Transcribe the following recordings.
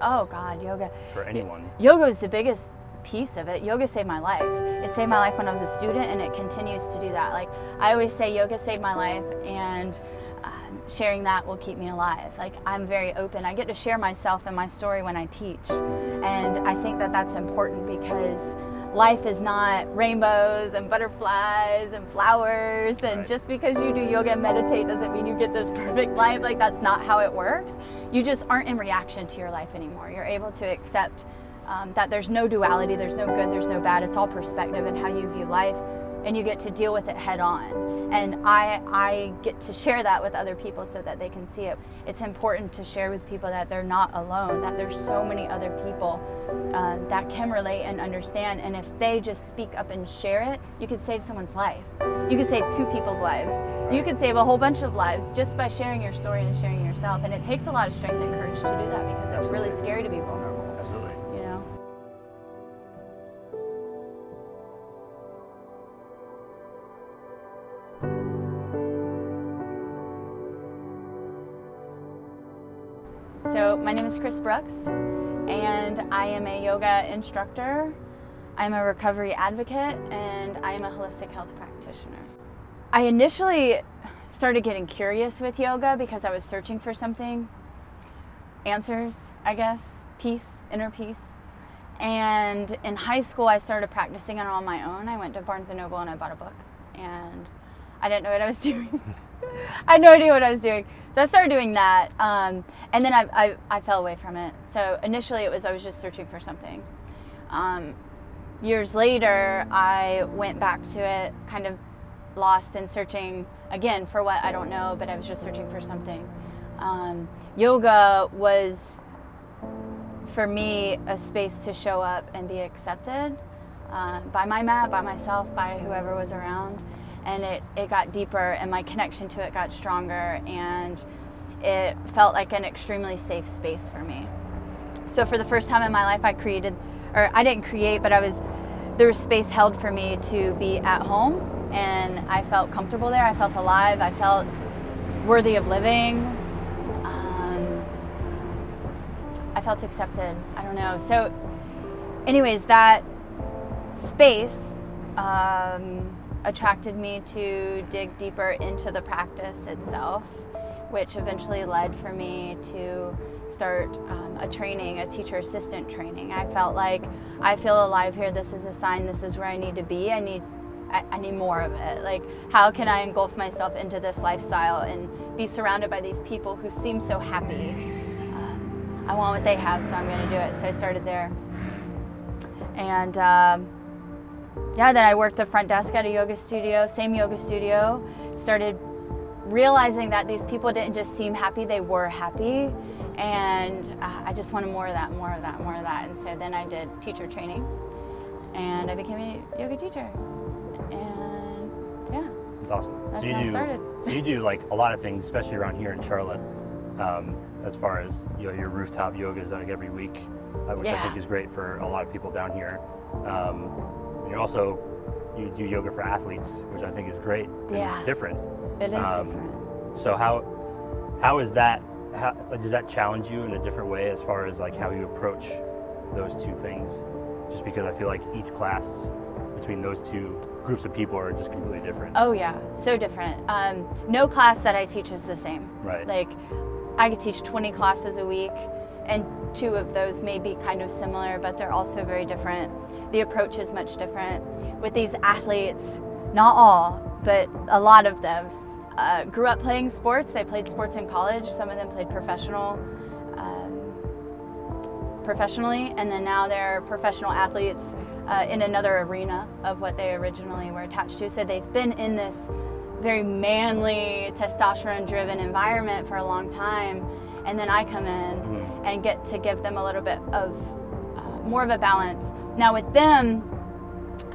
Oh God, yoga. For anyone. Yoga is the biggest piece of it. Yoga saved my life. It saved my life when I was a student, and it continues to do that. Like I always say, yoga saved my life, and sharing that will keep me alive. Like I'm very open. I get to share myself and my story when I teach, and I think that that's important because life is not rainbows and butterflies and flowers, and right. Just because you do yoga and meditate doesn't mean you get this perfect life. Like that's not how it works. You just aren't in reaction to your life anymore. You're able to accept that there's no duality, there's no good, there's no bad. It's all perspective and how you view life, and you get to deal with it head on. And I get to share that with other people so that they can see it. It's important to share with people that they're not alone, that there's so many other people that can relate and understand. And if they just speak up and share it, you could save someone's life. You could save 2 people's lives. You could save a whole bunch of lives just by sharing your story and sharing yourself. And it takes a lot of strength and courage to do that because it's really scary to be vulnerable. Absolutely. You know? So my name is Kris Brooks, and I am a yoga instructor. I'm a recovery advocate, and I am a holistic health practitioner. I initially started getting curious with yoga because I was searching for something, answers, I guess, peace, inner peace. And in high school, I started practicing it on my own. I went to Barnes & Noble and I bought a book, and I didn't know what I was doing. I had no idea what I was doing. So I started doing that, and then I fell away from it. So initially I was just searching for something. Years later, I went back to it, kind of lost and searching again for what I don't know, but I was just searching for something. Yoga was, for me, a space to show up and be accepted by my mat, by myself, by whoever was around. And it got deeper, and my connection to it got stronger, and it felt like an extremely safe space for me. So for the first time in my life, I didn't create, but there was space held for me to be at home, and I felt comfortable there. I felt alive. I felt worthy of living. I felt accepted. I don't know. So anyways, that space attracted me to dig deeper into the practice itself, which eventually led for me to start a teacher assistant training. I felt like I feel alive here. This is a sign. This is where I need to be. I need more of it. Like, how can I engulf myself into this lifestyle and be surrounded by these people who seem so happy? I want what they have, so I'm going to do it. So I started there. And yeah, then I worked the front desk at a yoga studio, same yoga studio. Started realizing that these people didn't just seem happy, they were happy. And I just wanted more of that, more of that, more of that. And so then I did teacher training, and I became a yoga teacher. And yeah. That's awesome. That's how I started. So you do like a lot of things, especially around here in Charlotte, as far as your rooftop yoga is like every week, which I think is great for a lot of people down here. You do yoga for athletes, which I think is great. Yeah. Different. It is different. So how is that? Does that challenge you in a different way as far as like how you approach those two things? Just because I feel like each class between those two groups of people are just completely different. Oh yeah, so different. No class that I teach is the same. Right. Like I could teach 20 classes a week, and 2 of those may be kind of similar, but they're also very different. The approach is much different. With these athletes, not all, but a lot of them, grew up playing sports. They played sports in college. Some of them played professionally, and then now they're professional athletes in another arena of what they originally were attached to. So they've been in this very manly, testosterone-driven environment for a long time, and then I come in and get to give them a little bit of more of a balance. Now with them,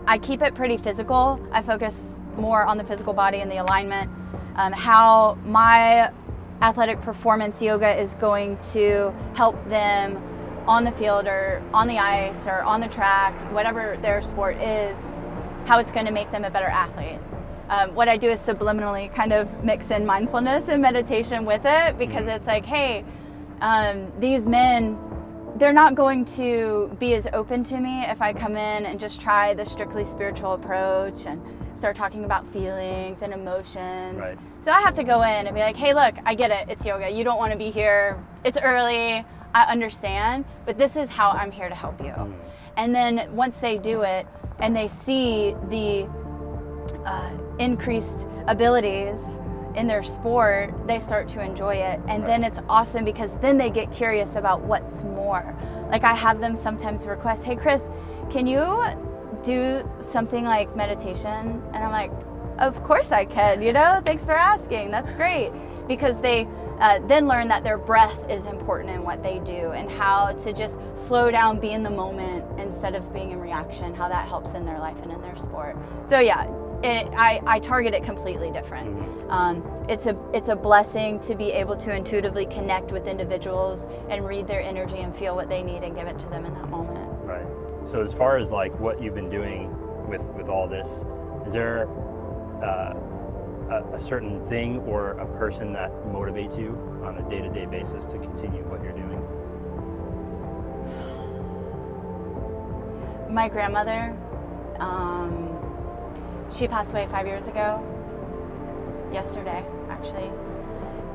I keep it pretty physical. I focus more on the physical body and the alignment. How my athletic performance yoga is going to help them on the field or on the ice or on the track, whatever their sport is, how it's going to make them a better athlete. What I do is subliminally kind of mix in mindfulness and meditation with it, because it's like, hey, these men they're not going to be as open to me if I come in and just try the strictly spiritual approach and start talking about feelings and emotions. Right. So I have to go in and be like, hey, look, I get it. It's yoga. You don't want to be here. It's early. I understand. But this is how I'm here to help you. And then once they do it and they see the increased abilities in their sport, they start to enjoy it. And then it's awesome because then they get curious about what's more. Like I have them sometimes request, hey, Kris, can you do something like meditation? And I'm like, of course I can, you know, thanks for asking. That's great. Because they then learn that their breath is important in what they do and how to just slow down, be in the moment instead of being in reaction, how that helps in their life and in their sport. So yeah, I target it completely different. It's a blessing to be able to intuitively connect with individuals and read their energy and feel what they need and give it to them in that moment. Right. So as far as like what you've been doing with all this, is there a certain thing or a person that motivates you on a day-to-day basis to continue what you're doing? My grandmother, she passed away 5 years ago, yesterday actually.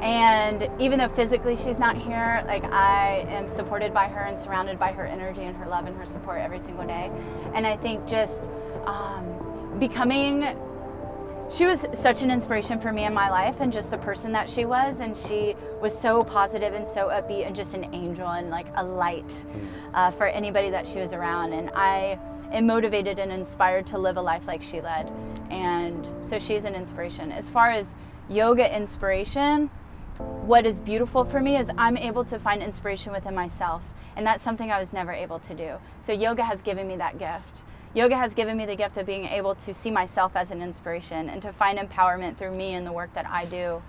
And even though physically she's not here, like I am supported by her and surrounded by her energy and her love and her support every single day. And I think just she was such an inspiration for me in my life and just the person that she was. And she was so positive and so upbeat and just an angel and like a light for anybody that she was around. And I am motivated and inspired to live a life like she led. And so she's an inspiration. As far as yoga inspiration, what is beautiful for me is I'm able to find inspiration within myself. And that's something I was never able to do. So yoga has given me that gift. Yoga has given me the gift of being able to see myself as an inspiration and to find empowerment through me and the work that I do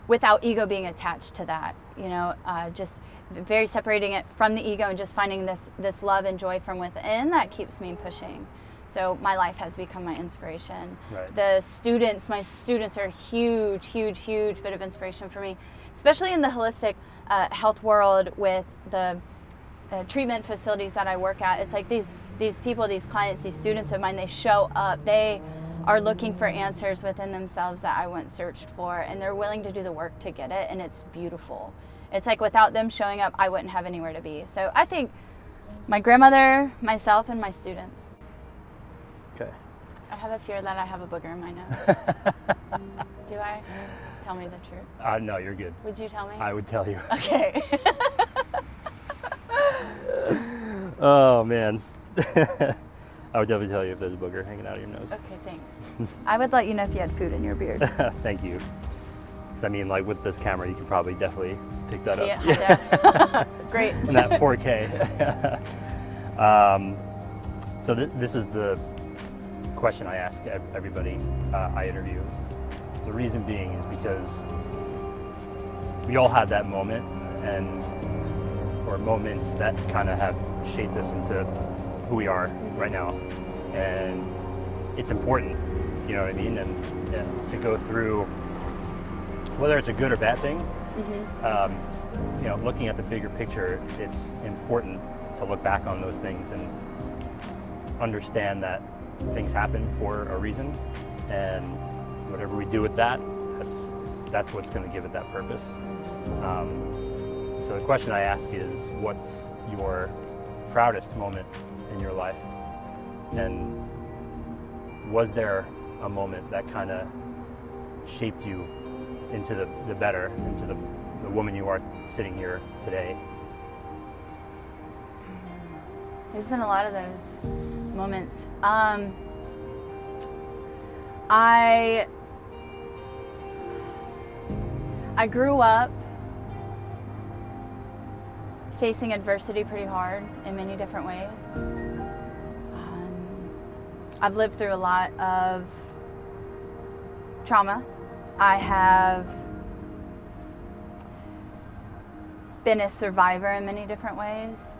without ego being attached to that. You know, just very separating it from the ego and just finding this love and joy from within that keeps me pushing. So my life has become my inspiration. Right. My students are a huge, huge, huge bit of inspiration for me, especially in the holistic health world with the treatment facilities that I work at. It's like these people, these clients, these students of mine, they show up, they are looking for answers within themselves that I once searched for, and they're willing to do the work to get it, and it's beautiful. It's like without them showing up, I wouldn't have anywhere to be. So I think my grandmother, myself, and my students. Okay. I have a fear that I have a booger in my nose. Do I? Tell me the truth. No, you're good. Would you tell me? I would tell you. Okay. Oh man. I would definitely tell you if there's a booger hanging out of your nose. Okay, thanks. I would let you know if you had food in your beard. Thank you. Because I mean, like with this camera, you can probably definitely pick that up. Yeah. Great. In that 4K. So this is the question I ask everybody I interview. The reason being is because we all had that moment, or moments that kind of have shaped us into who we are right now. And it's important, you know what I mean? And to go through, whether it's a good or bad thing, you know, looking at the bigger picture, it's important to look back on those things and understand that things happen for a reason, and whatever we do with that, that's what's going to give it that purpose. So the question I ask is, what's your proudest moment in your life? And was there a moment that kind of shaped you into the better, into the woman you are sitting here today? There's been a lot of those moments. I grew up facing adversity pretty hard in many different ways. I've lived through a lot of trauma. I have been a survivor in many different ways.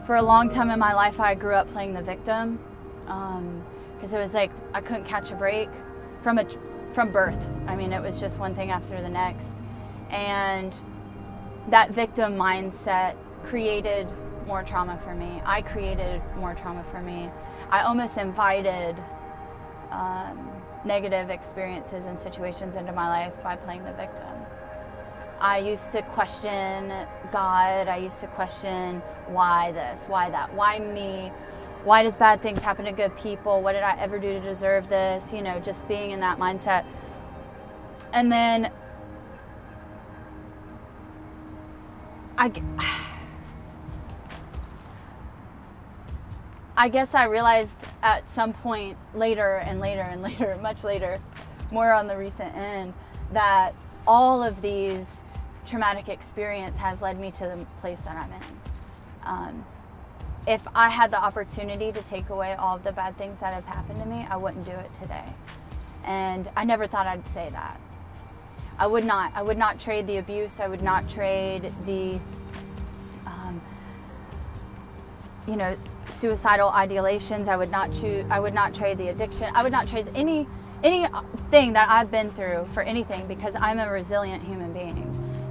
For a long time in my life, I grew up playing the victim because it was like I couldn't catch a break from birth. I mean, it was just one thing after the next. And that victim mindset created more trauma for me. I created more trauma for me. I almost invited negative experiences and situations into my life by playing the victim. I used to question God. I used to question why this, why that, why me, why does bad things happen to good people? What did I ever do to deserve this? You know, just being in that mindset. And then I guess I realized at some point later and later and later, much later, more on the recent end, that all of these traumatic experience has led me to the place that I'm in. If I had the opportunity to take away all of the bad things that have happened to me, I wouldn't do it today. And I never thought I'd say that. I would not trade the abuse. I would not trade the, you know, suicidal ideations. I would not trade the addiction. I would not trade anything that I've been through for anything, because I'm a resilient human being.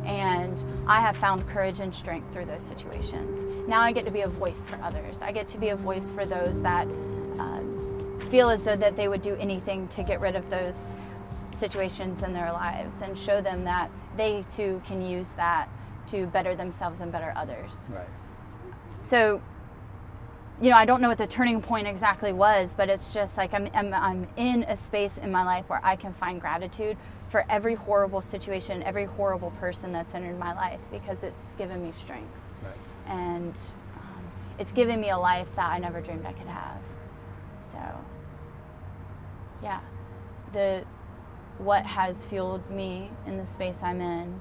And I have found courage and strength through those situations. Now I get to be a voice for others. I get to be a voice for those that feel as though that they would do anything to get rid of those situations in their lives, and show them that they too can use that to better themselves and better others. Right. So, you know, I don't know what the turning point exactly was, but it's just like I'm in a space in my life where I can find gratitude for every horrible situation, every horrible person that's entered my life, because it's given me strength. Right. And it's given me a life that I never dreamed I could have. So, yeah, what has fueled me in the space I'm in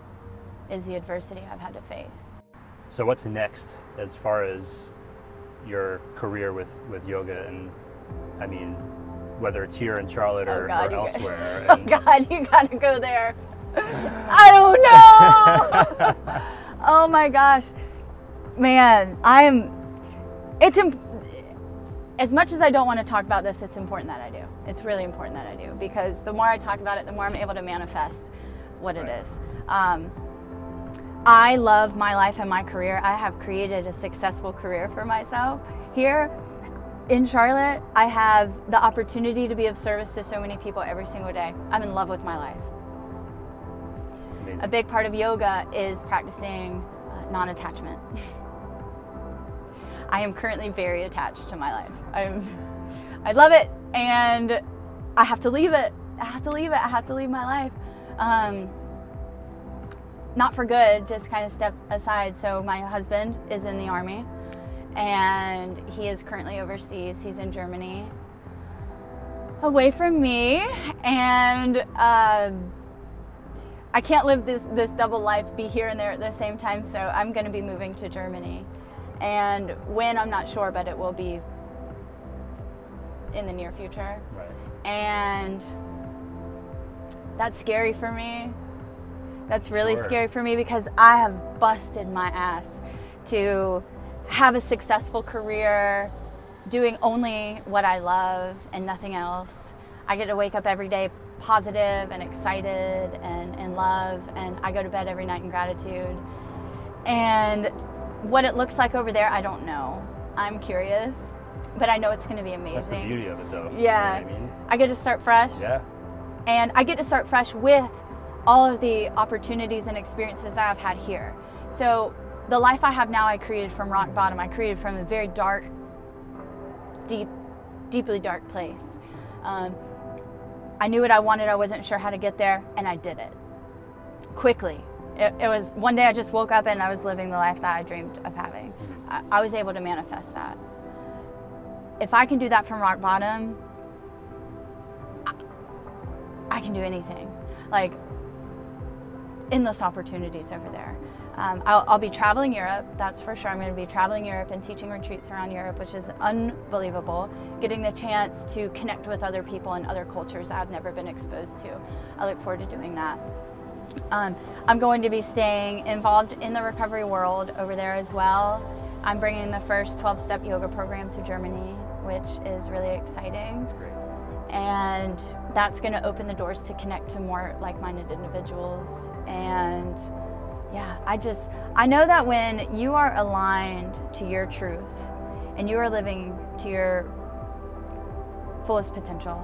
is the adversity I've had to face. So what's next as far as your career with yoga? And I mean, whether it's here in Charlotte or elsewhere. Oh God, you gotta go there. I don't know. Oh my gosh, man, as much as I don't want to talk about this, it's important that I do. It's really important that I do, because the more I talk about it, the more I'm able to manifest what it is. I love my life and my career. I have created a successful career for myself. Here in Charlotte, I have the opportunity to be of service to so many people every single day. I'm in love with my life. Amazing. A big part of yoga is practicing non-attachment. I am currently very attached to my life. I love it, and I have to leave it. I have to leave my life. Not for good, just kind of step aside. So my husband is in the Army, and he is currently overseas. He's in Germany, away from me, and I can't live this double life, be here and there at the same time, so I'm going to be moving to Germany. And when, I'm not sure, but it will be in the near future. Right. And that's scary for me. That's really scary for me, because I have busted my ass to have a successful career, doing only what I love and nothing else. I get to wake up every day positive and excited and in love, and I go to bed every night in gratitude. And what it looks like over there, I don't know. I'm curious, but I know it's going to be amazing. That's the beauty of it, though. Yeah. You know what I mean? I get to start fresh. Yeah. And I get to start fresh with all of the opportunities and experiences that I've had here. So the life I have now, I created from rock bottom. I created from a very dark, deeply dark place. I knew what I wanted. I wasn't sure how to get there, and I did it quickly. It was one day I just woke up and I was living the life that I dreamed of having. I was able to manifest that. If I can do that from rock bottom, I can do anything. Like, endless opportunities over there. I'll be traveling Europe, that's for sure. I'm going to be traveling Europe and teaching retreats around Europe, which is unbelievable. Getting the chance to connect with other people and other cultures that I've never been exposed to. I look forward to doing that. I'm going to be staying involved in the recovery world over there as well. I'm bringing the first 12-step yoga program to Germany, which is really exciting. That's great. And that's going to open the doors to connect to more like-minded individuals. And Yeah, I know that when you are aligned to your truth and you are living to your fullest potential,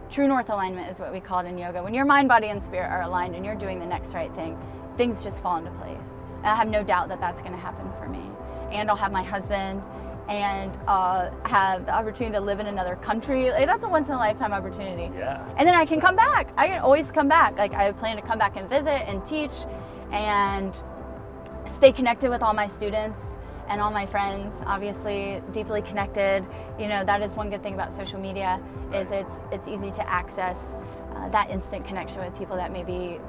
true north alignment is what we call it in yoga. When your mind, body, and spirit are aligned and you're doing the next right thing, things just fall into place. And I have no doubt that that's going to happen for me. And I'll have my husband and have the opportunity to live in another country. Like, that's a once-in-a-lifetime opportunity. Yeah. And then I can come back. I can always come back. Like, I plan to come back and visit and teach and stay connected with all my students and all my friends, obviously deeply connected. You know, that is one good thing about social media, is it's easy to access that instant connection with people that may be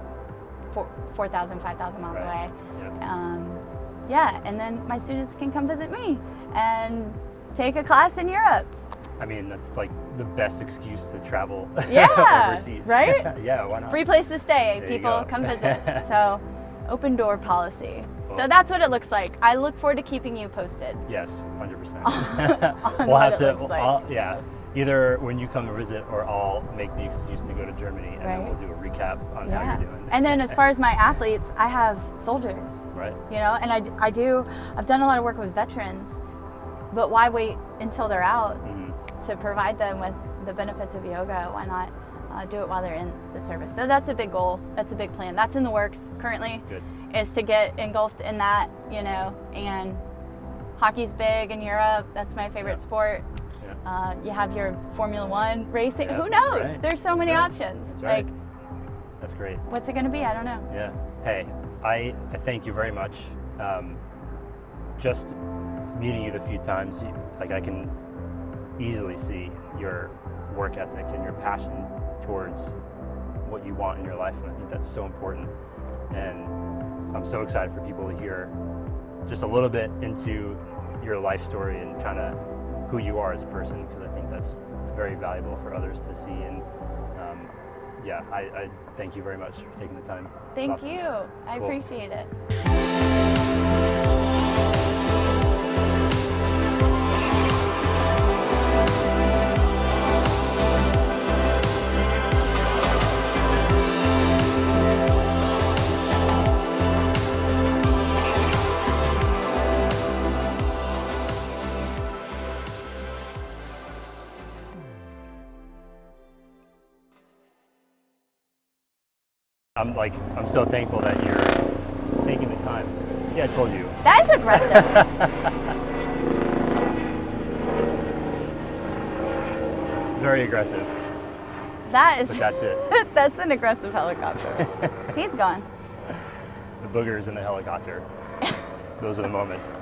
4,000, 5,000 miles away. Yep. Yeah, and then my students can come visit me and take a class in Europe. I mean, that's like the best excuse to travel overseas. Right? Yeah, why not? Free place to stay, There people, come visit. So, open door policy. Cool. So that's what it looks like. I look forward to keeping you posted. Yes, 100%. On We'll what have it to, looks like. yeah, either when you come to visit, or I'll make the excuse to go to Germany, and then we'll do a recap on how you're doing. And then as far as my athletes, I have soldiers. Right. You know, and I've done a lot of work with veterans, but why wait until they're out to provide them with the benefits of yoga? Why not do it while they're in the service? So that's a big goal. That's a big plan. That's in the works currently. Good. Is to get engulfed in that, you know, and hockey's big in Europe. That's my favorite sport. Yeah. You have your Formula One racing. Yeah, who knows? right. There's so many options. That's right. Like, that's great. what's it going to be? I don't know. Yeah. Hey, I thank you very much. Just meeting you a few times, like, I can easily see your work ethic and your passion towards what you want in your life, and I think that's so important. And I'm so excited for people to hear just a little bit into your life story and kind of who you are as a person, because I think that's very valuable for others to see. And yeah, I thank you very much for taking the time. Thank you. I Cool. appreciate it. I'm so thankful that you're taking the time. See, I told you. That is aggressive. Very aggressive. That is. But that's it. That's an aggressive helicopter. He's gone. The boogers in the helicopter. Those are the moments.